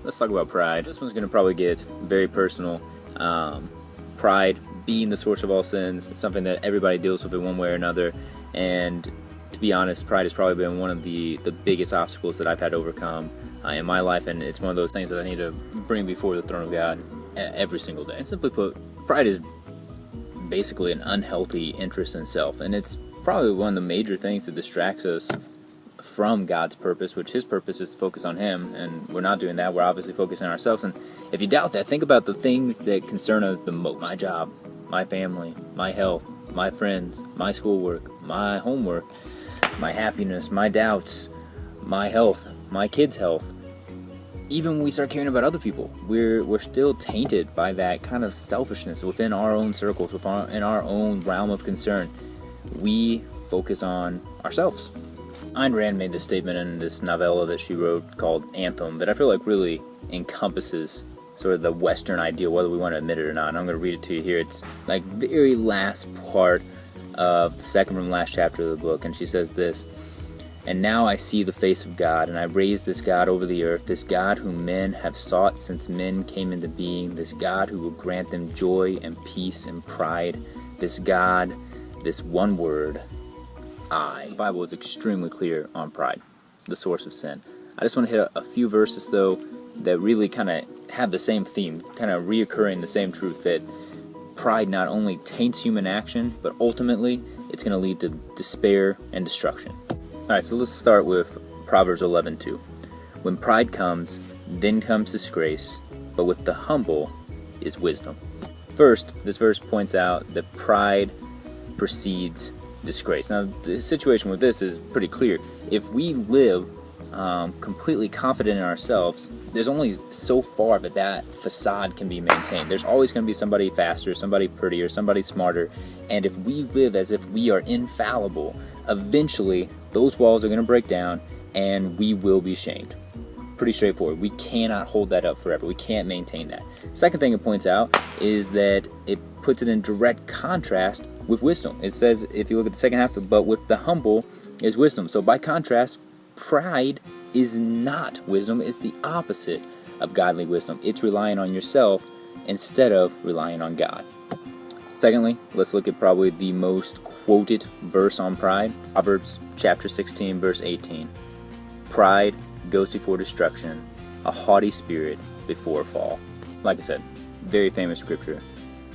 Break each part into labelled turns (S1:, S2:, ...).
S1: let's talk about pride. This one's going to probably get very personal. Pride being the source of all sins, it's something that everybody deals with in one way or another. And to be honest, pride has probably been one of the biggest obstacles that I've had to overcome in my life. And it's one of those things that I need to bring before the throne of God every single day. And simply put, pride is basically an unhealthy interest in self. And it's probably one of the major things that distracts us from God's purpose, which His purpose is to focus on Him, and we're not doing that. We're obviously focusing on ourselves. And if you doubt that, think about the things that concern us the most. My job, my family, my health, my friends, my schoolwork, my homework, my happiness, my doubts, my health, my kids' health. Even when we start caring about other people, we're still tainted by that kind of selfishness within our own circles, in our own realm of concern. We focus on ourselves. Ayn Rand made this statement in this novella that she wrote called Anthem that I feel like really encompasses sort of the Western ideal, whether we want to admit it or not. And I'm going to read it to you here. It's like very last part of the second from last chapter of the book, and she says this: "And now I see the face of God, and I raise this God over the earth, this God whom men have sought since men came into being, this God who will grant them joy and peace and pride, this God, this one word, I." The Bible is extremely clear on pride, the source of sin. I just want to hit a few verses, though, that really kind of have the same theme, kind of reoccurring the same truth, that pride not only taints human action, but ultimately it's going to lead to despair and destruction. Alright, so let's start with Proverbs 11:2. "When pride comes, then comes disgrace, but with the humble is wisdom." First, this verse points out that pride precedes disgrace. Now, the situation with this is pretty clear. If we live completely confident in ourselves, there's only so far that facade can be maintained. There's always going to be somebody faster, somebody prettier, somebody smarter, and if we live as if we are infallible, eventually those walls are going to break down and we will be shamed. Pretty straightforward. We cannot hold that up forever. We can't maintain that. Second thing it points out is that it puts it in direct contrast with wisdom. It says, if you look at the second half, "But with the humble is wisdom." So by contrast, pride is not wisdom. It's the opposite of godly wisdom. It's relying on yourself instead of relying on God. Secondly, let's look at probably the most quoted verse on pride. Proverbs chapter 16, verse 18. "Pride goes before destruction, a haughty spirit before a fall." Like I said, very famous scripture.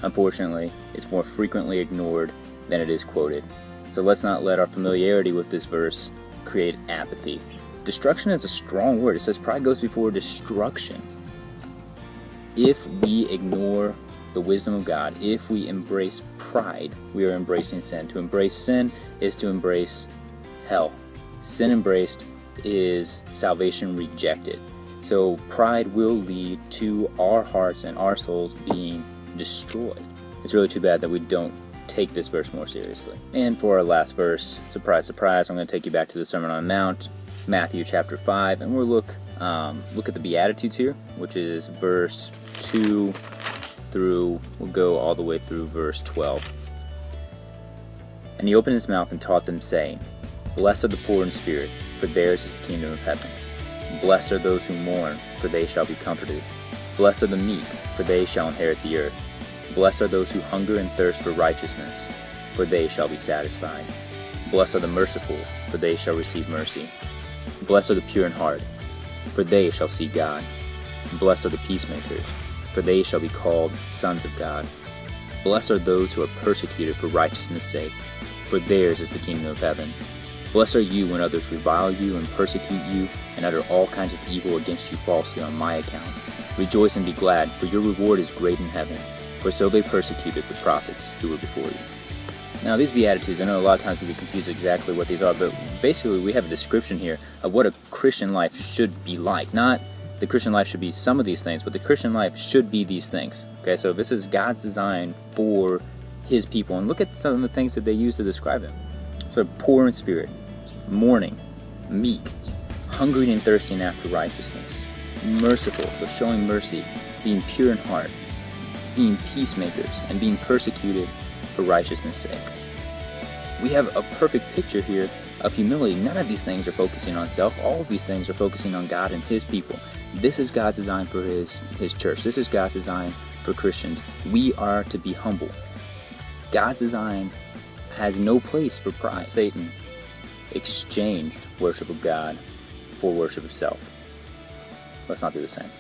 S1: Unfortunately, it's more frequently ignored than it is quoted. So let's not let our familiarity with this verse create apathy. Destruction is a strong word. It says pride goes before destruction. If we ignore the wisdom of God, if we embrace pride, we are embracing sin. To embrace sin is to embrace hell. Sin embraced is salvation rejected. So pride will lead to our hearts and our souls being destroyed. It's really too bad that we don't take this verse more seriously. And for our last verse, surprise, surprise, I'm going to take you back to the Sermon on the Mount, Matthew chapter 5, and we'll look at the Beatitudes here, which is verse 2 through, we'll go all the way through verse 12. "And he opened his mouth and taught them, saying, Blessed are the poor in spirit, for theirs is the kingdom of heaven. Blessed are those who mourn, for they shall be comforted. Blessed are the meek, for they shall inherit the earth. Blessed are those who hunger and thirst for righteousness, for they shall be satisfied. Blessed are the merciful, for they shall receive mercy. Blessed are the pure in heart, for they shall see God. Blessed are the peacemakers, for they shall be called sons of God. Blessed are those who are persecuted for righteousness' sake, for theirs is the kingdom of heaven. Blessed are you when others revile you and persecute you and utter all kinds of evil against you falsely on my account. Rejoice and be glad, for your reward is great in heaven, for so they persecuted the prophets who were before you." Now these Beatitudes, I know a lot of times we get confused exactly what these are, but basically we have a description here of what a Christian life should be like. Not the Christian life should be some of these things, but the Christian life should be these things. Okay, so this is God's design for His people, and look at some of the things that they use to describe Him. So poor in spirit, mourning, meek, hungering and thirsting after righteousness, merciful, so showing mercy, being pure in heart, being peacemakers, and being persecuted for righteousness' sake. We have a perfect picture here of humility. None of these things are focusing on self. All of these things are focusing on God and His people. This is God's design for His church. This is God's design for Christians. We are to be humble. God's design has no place for pride. Satan exchanged worship of God for worship of self. Let's not do the same.